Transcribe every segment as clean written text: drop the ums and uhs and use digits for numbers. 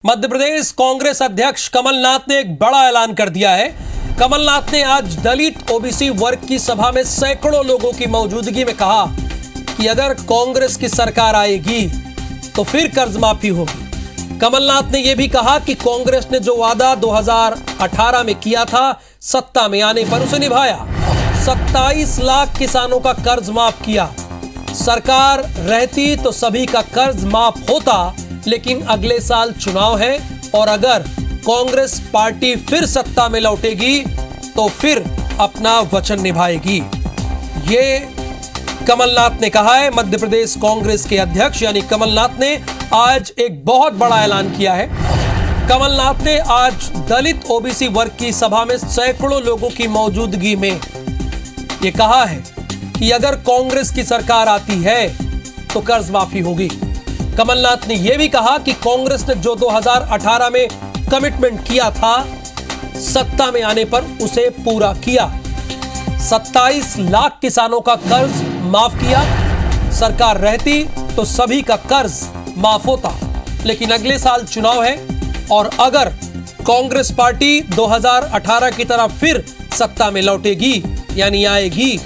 मध्य प्रदेश कांग्रेस अध्यक्ष कमलनाथ ने एक बड़ा ऐलान कर दिया है। कमलनाथ ने आज दलित ओबीसी वर्ग की सभा में सैकड़ों लोगों की मौजूदगी में कहा कि अगर कांग्रेस की सरकार आएगी तो फिर कर्ज माफी होगी। कमलनाथ ने यह भी कहा कि कांग्रेस ने जो वादा 2018 में किया था, सत्ता में आने पर उसे निभाया। 27 लाख किसानों का कर्ज माफ किया। सरकार रहती तो सभी का कर्ज माफ होता, लेकिन अगले साल चुनाव है और अगर कांग्रेस पार्टी फिर सत्ता में लौटेगी तो फिर अपना वचन निभाएगी। ये कमलनाथ ने कहा है। मध्य प्रदेश कांग्रेस के अध्यक्ष यानी कमलनाथ ने आज एक बहुत बड़ा ऐलान किया है। कमलनाथ ने आज दलित ओबीसी वर्ग की सभा में सैकड़ों लोगों की मौजूदगी में ये कहा है कि अगर कांग्रेस की सरकार आती है तो कर्ज माफी होगी। कमलनाथ ने यह भी कहा कि कांग्रेस ने जो 2018 में कमिटमेंट किया था, सत्ता में आने पर उसे पूरा किया। 27 लाख किसानों का कर्ज माफ किया। सरकार रहती तो सभी का कर्ज माफ होता, लेकिन अगले साल चुनाव है और अगर कांग्रेस पार्टी 2018 की तरह फिर सत्ता में लौटेगी यानी आएगी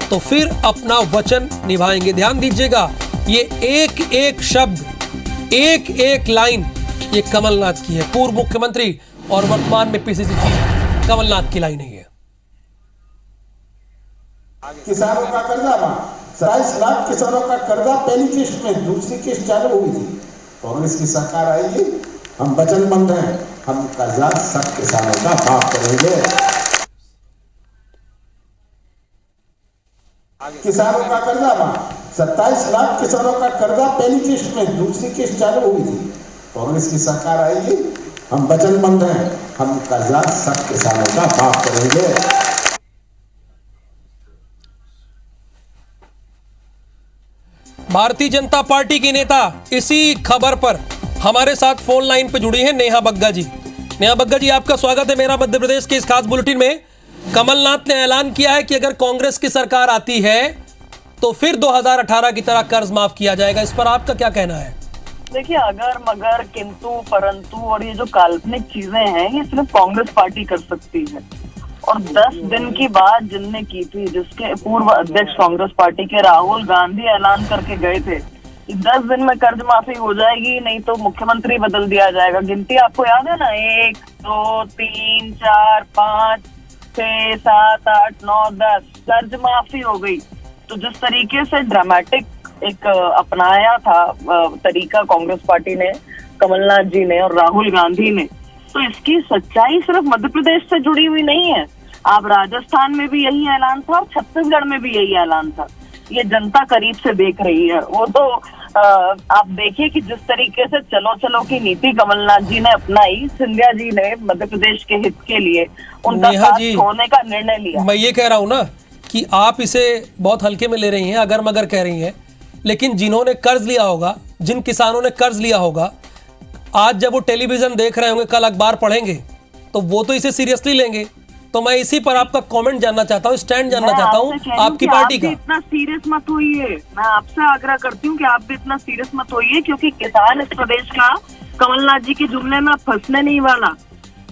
तो फिर अपना वचन निभाएंगे। ध्यान दीजिएगा, ये एक एक शब्द, एक एक लाइन ये कमलनाथ की है। पूर्व मुख्यमंत्री और वर्तमान में पीसीसी चीफ कमलनाथ की लाइन है। किसानों का कर्जा माफ, 27 लाख किसानों का कर्जा पहली किस्त में, दूसरी किस्त चालू हुई थी। कांग्रेस की सरकार आएगी, हम वचनबद्ध हैं, हम कर्जा सब किसानों का माफ करेंगे। किसानों का कर्जा माफ, 27 लाख किसानों का कर्जा पहली किस्त में, दूसरी किस्त चालू हुई थी। कांग्रेस की सरकार आएगी, हम वचनबद्ध हैं, हम कर्जा सब किसानों का माफ करेंगे। भारतीय जनता पार्टी की नेता इसी खबर पर हमारे साथ फोन लाइन पे जुड़ी हैं नेहा बग्गा जी। नेहा बग्गा जी, आपका स्वागत है मेरा मध्य प्रदेश के इस खास बुलेटिन में। कमलनाथ ने ऐलान किया है कि अगर कांग्रेस की सरकार आती है तो फिर 2018 की तरह कर्ज माफ किया जाएगा। इस पर आपका क्या कहना है? देखिए, अगर मगर किंतु परंतु और ये जो काल्पनिक चीजें हैं ये सिर्फ कांग्रेस पार्टी कर सकती है। और 10 दिन की बात जिनने की थी, जिसके पूर्व अध्यक्ष कांग्रेस पार्टी के राहुल गांधी ऐलान करके गए थे कि 10 दिन में कर्ज माफी हो जाएगी, नहीं तो मुख्यमंत्री बदल दिया जाएगा। गिनती आपको याद है ना, 1 2 3 4 5 6 7 8 9 10 कर्ज माफी हो गई। तो जिस तरीके से ड्रामेटिक एक अपनाया था तरीका कांग्रेस पार्टी ने, कमलनाथ जी ने और राहुल गांधी ने, तो इसकी सच्चाई सिर्फ मध्य प्रदेश से जुड़ी हुई नहीं है। आप राजस्थान में भी यही ऐलान था और छत्तीसगढ़ में भी यही ऐलान था। ये जनता करीब से देख रही है। वो तो आप देखिए कि जिस तरीके से चलो चलो की नीति कमलनाथ जी ने अपनाई, सिंधिया जी ने मध्य प्रदेश के हित के लिए उनका साथ छोड़ने का निर्णय लिया। मैं ये कह रहा हूँ ना कि आप इसे बहुत हल्के में ले रही हैं, अगर मगर कह रही हैं, लेकिन जिन्होंने कर्ज लिया होगा, जिन किसानों ने कर्ज लिया होगा, आज जब वो टेलीविजन देख रहे होंगे, कल अखबार पढ़ेंगे, तो वो तो इसे सीरियसली लेंगे। तो मैं इसी पर आपका कमेंट जानना चाहता हूँ, स्टैंड जानना चाहता हूँ आपकी पार्टी का। इतना सीरियस मत होइए, मैं आपसे आग्रह करती हूँ कि आप भी इतना सीरियस मत होइए, क्योंकि किसान इस प्रदेश का कमलनाथ जी के जुमले में फंसने नहीं वाला।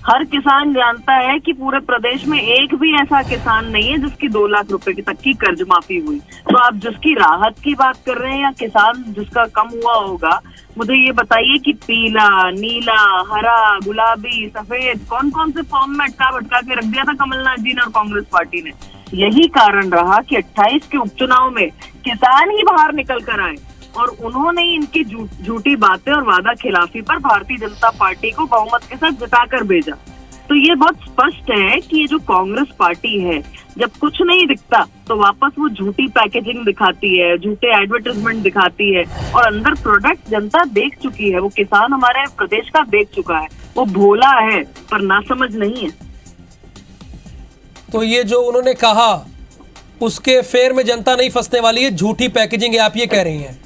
हर किसान जानता है कि पूरे प्रदेश में एक भी ऐसा किसान नहीं है जिसकी 2 लाख रुपए की तक की कर्ज माफी हुई। तो आप जिसकी राहत की बात कर रहे हैं या किसान जिसका कम हुआ होगा, मुझे ये बताइए कि पीला, नीला, हरा, गुलाबी, सफेद कौन कौन से फॉर्म में अटका भटका के रख दिया था कमलनाथ जी ने और कांग्रेस पार्टी ने। यही कारण रहा कि 28 के उपचुनाव में किसान ही बाहर निकल कर आए और उन्होंने इनकी झूठी बातें और वादा खिलाफी पर भारतीय जनता पार्टी को बहुमत के साथ जिताकर भेजा। तो ये बहुत स्पष्ट है कि ये जो कांग्रेस पार्टी है, जब कुछ नहीं दिखता तो वापस वो झूठी पैकेजिंग दिखाती है, झूठे एडवर्टाइजमेंट दिखाती है और अंदर प्रोडक्ट जनता देख चुकी है। वो किसान हमारे प्रदेश का देख चुका है। वो भोला है पर नासमझ नहीं है। तो ये जो उन्होंने कहा उसके फेर में जनता नहीं फंसने वाली है, झूठी पैकेजिंग है, आप ये कह रही हैं?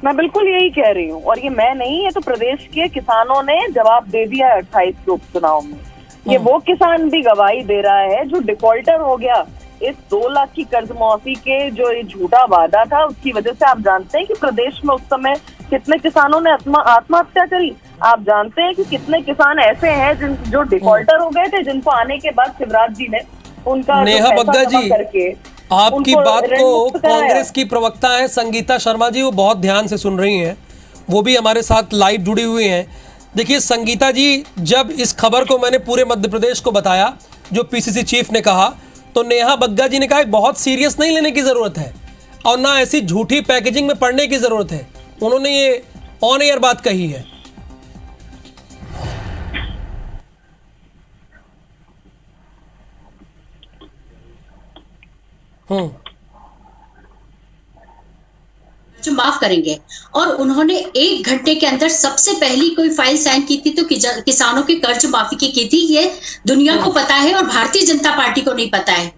मैं बिल्कुल यही कह रही हूँ। और ये मैं नहीं, है तो प्रदेश के किसानों ने जवाब दे दिया है 28 के उपचुनाव में। ये वो किसान भी गवाही दे रहा है जो डिफॉल्टर हो गया। इस 2 लाख की कर्ज माफी के जो ये झूठा वादा था, उसकी वजह से आप जानते हैं कि प्रदेश में उस समय कितने किसानों ने आत्महत्या करी। आप जानते हैं कि कितने किसान ऐसे हैं जो डिफॉल्टर हो गए थे, जिनको आने के बाद शिवराज जी ने उनका नेहा बग्गा जी, करके आपकी बात को कांग्रेस की प्रवक्ता है संगीता शर्मा जी, वो बहुत ध्यान से सुन रही हैं, वो भी हमारे साथ लाइव जुड़ी हुई हैं। देखिए संगीता जी, जब इस खबर को मैंने पूरे मध्य प्रदेश को बताया, जो पीसीसी चीफ ने कहा, तो नेहा बग्गा जी ने कहा बहुत सीरियस नहीं लेने की ज़रूरत है और ना ऐसी झूठी पैकेजिंग में पड़ने की ज़रूरत है। उन्होंने ये ऑन एयर बात कही है। जो माफ करेंगे, और उन्होंने 1 घंटे के अंदर सबसे पहली कोई फाइल साइन की थी तो किसानों के कर्ज माफी की थी। ये दुनिया को पता है और भारतीय जनता पार्टी को नहीं पता है।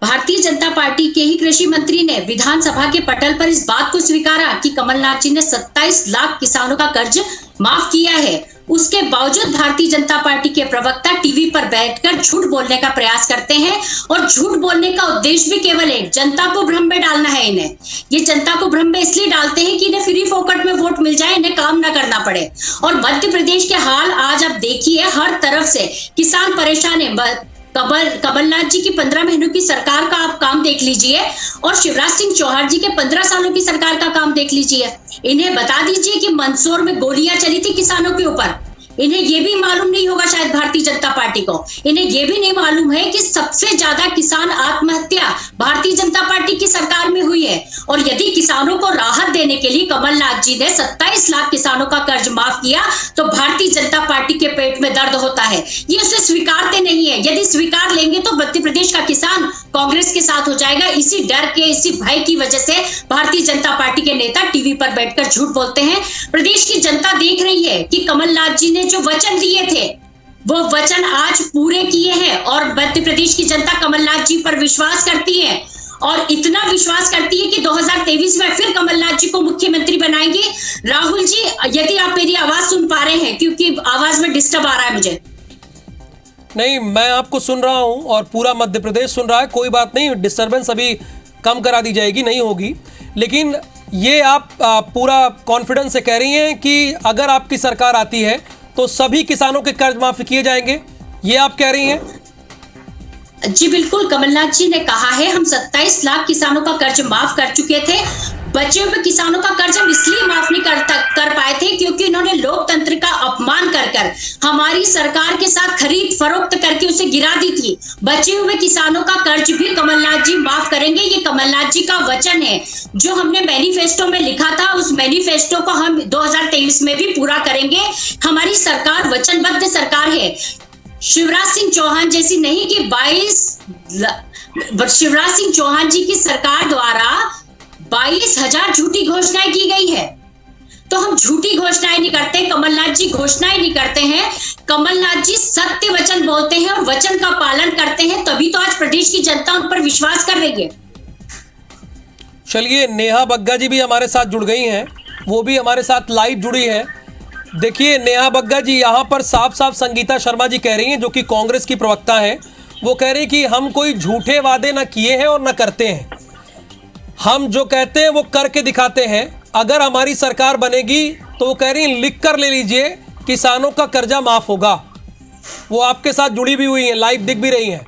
भारतीय जनता पार्टी के ही कृषि मंत्री ने विधानसभा के पटल पर इस बात को स्वीकारा कि कमलनाथ जी ने 27 लाख किसानों का कर्ज माफ किया है। उसके बावजूद भारतीय जनता पार्टी के प्रवक्ता टीवी पर बैठकर झूठ बोलने का प्रयास करते हैं, और झूठ बोलने का उद्देश्य भी केवल एक, जनता को भ्रम में डालना है। इन्हें ये जनता को भ्रम में इसलिए डालते हैं कि इन्हें फ्री फोकट में वोट मिल जाए, इन्हें काम ना करना पड़े। और मध्य प्रदेश के हाल आज आप देखिए, हर तरफ से किसान परेशान है। कमलनाथ जी की 15 महीनों की सरकार का आप काम देख लीजिए, और शिवराज सिंह चौहान जी के 15 सालों की सरकार का काम देख लीजिए। इन्हें बता दीजिए कि मंदसौर में गोलियां चली थी किसानों के ऊपर, इन्हें ये भी मालूम नहीं होगा शायद भारतीय जनता पार्टी को। इन्हें ये भी नहीं मालूम है कि सबसे ज्यादा किसान आत्महत्या भारतीय जनता पार्टी की सरकार में हुई है। और यदि किसानों को राहत देने के लिए कमलनाथ जी ने 27 लाख किसानों का कर्ज माफ किया, तो भारतीय जनता पार्टी के पेट में दर्द होता है। ये उसे स्वीकारते नहीं है। यदि स्वीकार लेंगे तो मध्य प्रदेश का किसान कांग्रेस के साथ हो जाएगा। इसी डर के, इसी भय की वजह से भारतीय जनता पार्टी के नेता टीवी पर बैठकर झूठ बोलते हैं। प्रदेश की जनता देख रही है कि कमलनाथ जी ने जो वचन दिए थे वो वचन आज पूरे किए हैं, और मध्य प्रदेश की जनता कमलनाथ जी पर विश्वास करती है, और इतना विश्वास करती है कि 2023 में फिर कमलनाथ जी को मुख्यमंत्री बनाएंगे। राहुल जी, यदि आप मेरी आवाज सुन पा रहे हैं, क्योंकि आवाज में डिस्टर्ब आ रहा है मुझे। नहीं, मैं आपको सुन रहा हूं और पूरा मध्य प्रदेश सुन रहा है। कोई बात नहीं, डिस्टर्बेंस अभी कम करा दी जाएगी, नहीं होगी। लेकिन ये आप पूरा कॉन्फिडेंस से कह रही हैं कि अगर आपकी सरकार आती है तो सभी किसानों के कर्ज माफ किए जाएंगे, ये आप कह रही हैं? जी बिल्कुल, कमलनाथ जी ने कहा है हम 27 लाख किसानों का कर्ज माफ कर चुके थे। बचे हुए किसानों का कर्ज हम इसलिए माफ नहीं कर पाए थे क्योंकि इन्होंने लोकतंत्र का अपमान कर हमारी सरकार के साथ खरीद फरोख्त करके उसे गिरा दी थी। बचे हुए किसानों का कर्ज भी कमलनाथ जी माफ करेंगे। ये कमलनाथ जी का वचन है जो हमने मैनिफेस्टो में लिखा था। उस मैनिफेस्टो को हम 2023 में भी पूरा करेंगे। हमारी सरकार वचनबद्ध सरकार है। शिवराज सिंह चौहान जैसी नहीं कि शिवराज सिंह चौहान जी की सरकार द्वारा 22,000 झूठी घोषणाएं की गई है। तो हम झूठी घोषणाएं नहीं करते, कमलनाथ जी घोषणाएं नहीं करते हैं। कमलनाथ जी सत्य वचन बोलते हैं और वचन का पालन करते हैं, तभी तो आज प्रदेश की जनता उन पर विश्वास कर रही है। चलिए, नेहा बग्गा जी भी हमारे साथ जुड़ गई हैं, वो भी हमारे साथ लाइव जुड़ी है। देखिए नेहा बग्गा जी, यहाँ पर साफ साफ संगीता शर्मा जी कह रही हैं, जो कि कांग्रेस की प्रवक्ता हैं, वो कह रही कि हम कोई झूठे वादे ना किए हैं और ना करते हैं। हम जो कहते हैं वो करके दिखाते हैं। अगर हमारी सरकार बनेगी तो वो कह रही हैं लिख कर ले लीजिए, किसानों का कर्जा माफ होगा। वो आपके साथ जुड़ी भी हुई हैं, लाइव दिख भी रही हैं।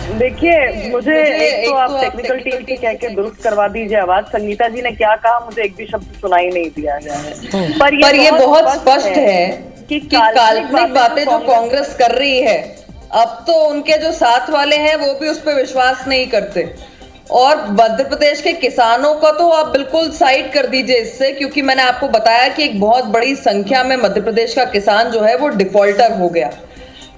देखिए, मुझे एक तो आप टेक्निकल टीम के कह के दुरुस्त करवा दीजिए आवाज। संगीता जी ने क्या कहा मुझे एक भी शब्द सुनाई नहीं दिया गया है। पर ये बहुत स्पष्ट है कि काल्पनिक बातें जो कांग्रेस कर रही है, अब तो उनके जो साथ वाले हैं वो भी उस पर विश्वास नहीं करते। और मध्य प्रदेश के किसानों का तो आप बिल्कुल साइड कर दीजिए इससे, क्योंकि मैंने आपको बताया कि एक बहुत बड़ी संख्या में मध्य प्रदेश का किसान जो है वो डिफॉल्टर हो गया,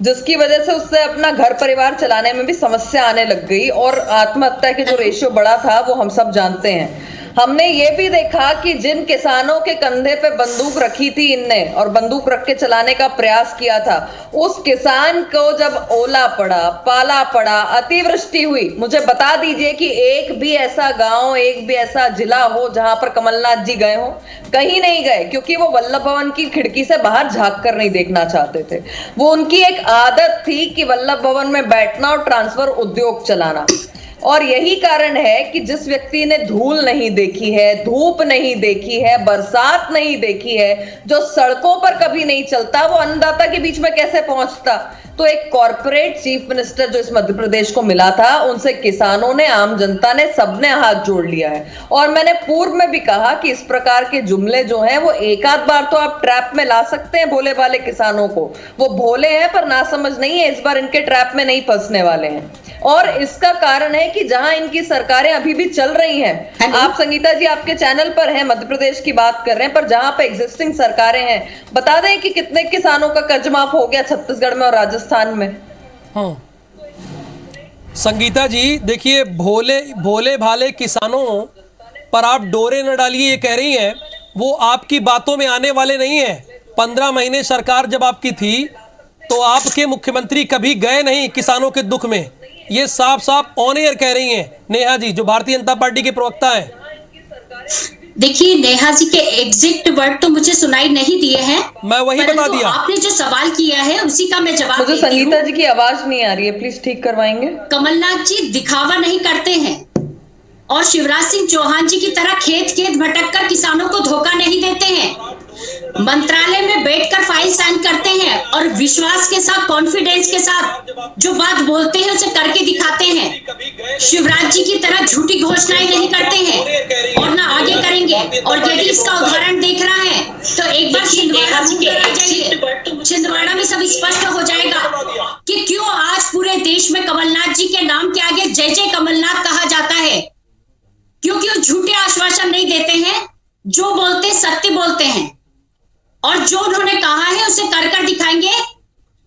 जिसकी वजह से उससे अपना घर परिवार चलाने में भी समस्या आने लग गई, और आत्महत्या के जो रेशियो बढ़ा था वो हम सब जानते हैं। हमने ये भी देखा कि जिन किसानों के कंधे पे बंदूक रखी थी इनने, और बंदूक रख के चलाने का प्रयास किया था, उस किसान को जब ओला पड़ा, पाला पड़ा, अतिवृष्टि हुई, मुझे बता दीजिए कि एक भी ऐसा गांव, एक भी ऐसा जिला हो जहां पर कमलनाथ जी गए हो? कहीं नहीं गए, क्योंकि वो वल्लभ भवन की खिड़की से बाहर झांक कर नहीं देखना चाहते थे। वो उनकी एक आदत थी कि वल्लभ भवन में बैठना और ट्रांसफर उद्योग चलाना। और यही कारण है कि जिस व्यक्ति ने धूल नहीं देखी है, धूप नहीं देखी है, बरसात नहीं देखी है, जो सड़कों पर कभी नहीं चलता, वो अन्नदाता के बीच में कैसे पहुंचता? तो एक कॉर्पोरेट चीफ मिनिस्टर जो इस मध्य प्रदेश को मिला था, उनसे किसानों ने, आम जनता ने, सबने हाथ जोड़ लिया है। और मैंने पूर्व में भी कहा कि इस प्रकार के जुमले जो हैं वो एक आध बार तो आप ट्रैप में ला सकते हैं भोले भाले किसानों को, वो भोले हैं पर नासमझ नहीं है, इस बार इनके ट्रैप में नहीं फंसने वाले हैं। और इसका कारण है कि जहां इनकी सरकारें अभी भी चल रही हैं, आप संगीता जी आपके चैनल पर हैं, मध्य प्रदेश की बात कर रहे हैं, पर जहां पे एग्जिस्टिंग सरकारें हैं, बता दें कि कितने किसानों का कर्ज माफ हो गया छत्तीसगढ़ में और राजस्थान में। हाँ संगीता जी, देखिए भोले भाले किसानों पर आप डोरे न डालिए, ये कह रही हैं, वो आपकी बातों में आने वाले नहीं है। 15 महीने सरकार जब आपकी थी तो आपके मुख्यमंत्री कभी गए नहीं किसानों के दुख में, ये साफ साफ ऑन एयर कह रही हैं नेहा जी, जो भारतीय जनता पार्टी के प्रवक्ता हैं। देखिए नेहा जी के एग्जैक्ट वर्ड तो मुझे सुनाई नहीं दिए हैं, मैं वही बता दिया। आपने जो सवाल किया है उसी का मैं जवाब मुझे संगीता जी की आवाज नहीं आ रही है, प्लीज ठीक करवाएंगे। कमलनाथ जी दिखावा नहीं करते हैं और शिवराज सिंह चौहान जी की तरह खेत खेत भटक कर किसानों को धोखा नहीं देते हैं। मंत्रालय में बैठकर फाइल साइन करते हैं और विश्वास के साथ, कॉन्फिडेंस के साथ जो बात बोलते हैं उसे करके दिखाते हैं। शिवराज जी की तरह झूठी घोषणाएं नहीं करते हैं और ना आगे करेंगे। और यदि इसका उदाहरण देख रहा है तो एक बार छिंदवाड़ा में सब स्पष्ट हो जाएगा कि क्यों आज पूरे देश में कमलनाथ जी के नाम के आगे जय जय कमलनाथ कहा जाता है। क्योंकि वो झूठे आश्वासन नहीं देते हैं, जो बोलते सत्य बोलते हैं और जो उन्होंने कहा है उसे कर कर दिखाएंगे।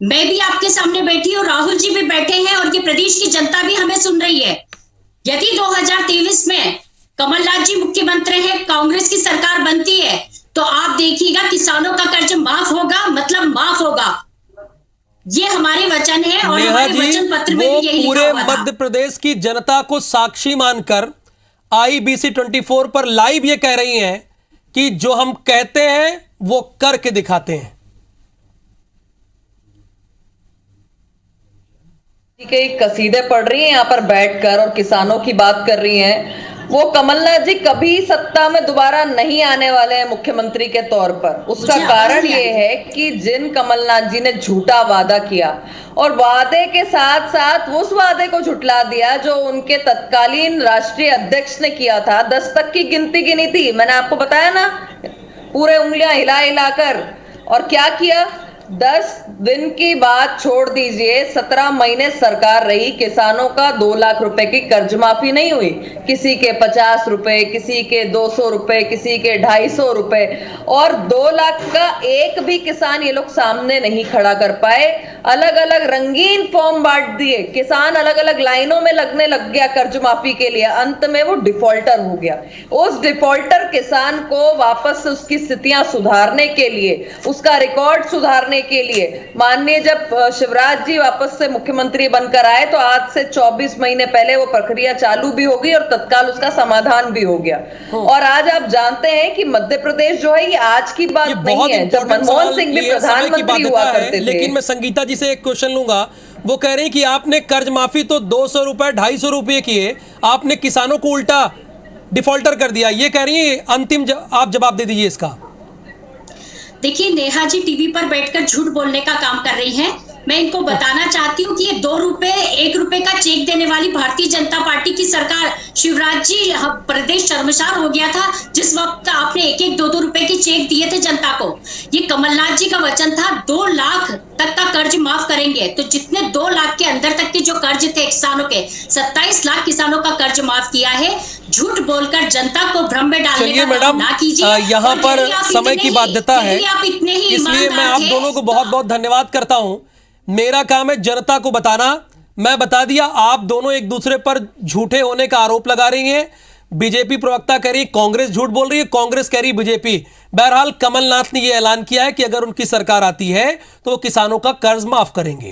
मैं भी आपके सामने बैठी हूँ, राहुल जी भी बैठे हैं और ये प्रदेश की जनता भी हमें सुन रही है। यदि 2023 में कमलनाथ जी मुख्यमंत्री हैं, कांग्रेस की सरकार बनती है, तो आप देखिएगा किसानों का कर्ज माफ होगा, मतलब माफ होगा। ये हमारे वचन है और हमारे वचन पत्र में भी यही पूरे मध्य प्रदेश की जनता को साक्षी मानकर IBC 24 पर लाइव ये कह रही हैं कि जो हम कहते हैं वो करके दिखाते हैं। के कसीदे पढ़ रही हैं यहाँ पर बैठकर और किसानों की बात कर रही हैं। वो कमलनाथ जी कभी सत्ता में दोबारा नहीं आने वाले हैं मुख्यमंत्री के तौर पर। उसका कारण ये है कि जिन कमलनाथ जी ने झूठा वादा किया और वादे के साथ साथ उस वादे को झुटला दिया जो उनके तत्कालीन राष्ट्रीय अध्यक्ष ने किया था। 10 तक की गिनती गिनी थी, मैंने आपको बताया ना, पूरे उंगलियां हिला हिलाकर। और क्या किया? 10 दिन की बात छोड़ दीजिए, 17 महीने सरकार रही, किसानों का 2 लाख रुपए की कर्ज माफी नहीं हुई। किसी के 50 रुपए, किसी के 200 रुपए, किसी के 250 रुपए, और 2 लाख का एक भी किसान ये लोग सामने नहीं खड़ा कर पाए। अलग अलग रंगीन फॉर्म बांट दिए, किसान अलग अलग लाइनों में लगने लग गया कर्ज माफी के लिए। अंत में वो डिफॉल्टर हो गया। उस डिफॉल्टर किसान को वापस से उसकी स्थितियां सुधारने के लिए, उसका रिकॉर्ड सुधारने के लिए, माननीय जब शिवराज जी वापस से मुख्यमंत्री बनकर आए तो आज से 24 महीने पहले वो प्रक्रिया चालू भी हो गई और तत्काल उसका समाधान भी हो गया। और आज आप जानते हैं कि मध्य प्रदेश जो है ये आज की बात नहीं है, जब मनमोहन सिंह भी प्रधानमंत्री हुआ करते थे। लेकिन मैं संगीता जी से एक क्वेश्चन लूंगा। वो कह रहे हैं कि आपने कर्ज माफी तो 200 रुपए 250 रुपए किए, आपने किसानों को उल्टा डिफॉल्टर कर दिया, ये कह रही है। अंतिम आप जवाब दे दीजिए इसका। देखिए नेहा जी टीवी पर बैठकर झूठ बोलने का काम कर रही हैं। मैं इनको बताना चाहती हूँ कि ये 2 रुपए 1 रुपए का चेक देने वाली भारतीय जनता पार्टी की सरकार, शिवराज जी प्रदेश शर्मसार हो गया था जिस वक्त आपने 1-1 2-2 रुपए के चेक दिए थे जनता को। ये कमलनाथ जी का वचन था 2 लाख तक का कर्ज माफ करेंगे। तो जितने 2 लाख के अंदर तक के जो कर्ज थे किसानों के, 27 लाख किसानों का कर्ज माफ किया है। झूठ बोलकर जनता को भ्रम में डालने का काम ना कीजिए। यहाँ पर समय की बाध्यता है, इसलिए मैं आप दोनों को बहुत बहुत धन्यवाद करता हूं। मेरा काम है जनता को बताना। मैं बता दिया, आप दोनों एक दूसरे पर झूठे होने का आरोप लगा रही हैं। बीजेपी प्रवक्ता कह रही कांग्रेस झूठ बोल रही है, कांग्रेस कह रही बीजेपी। बहरहाल कमलनाथ ने यह ऐलान किया है कि अगर उनकी सरकार आती है तो वो किसानों का कर्ज माफ करेंगे।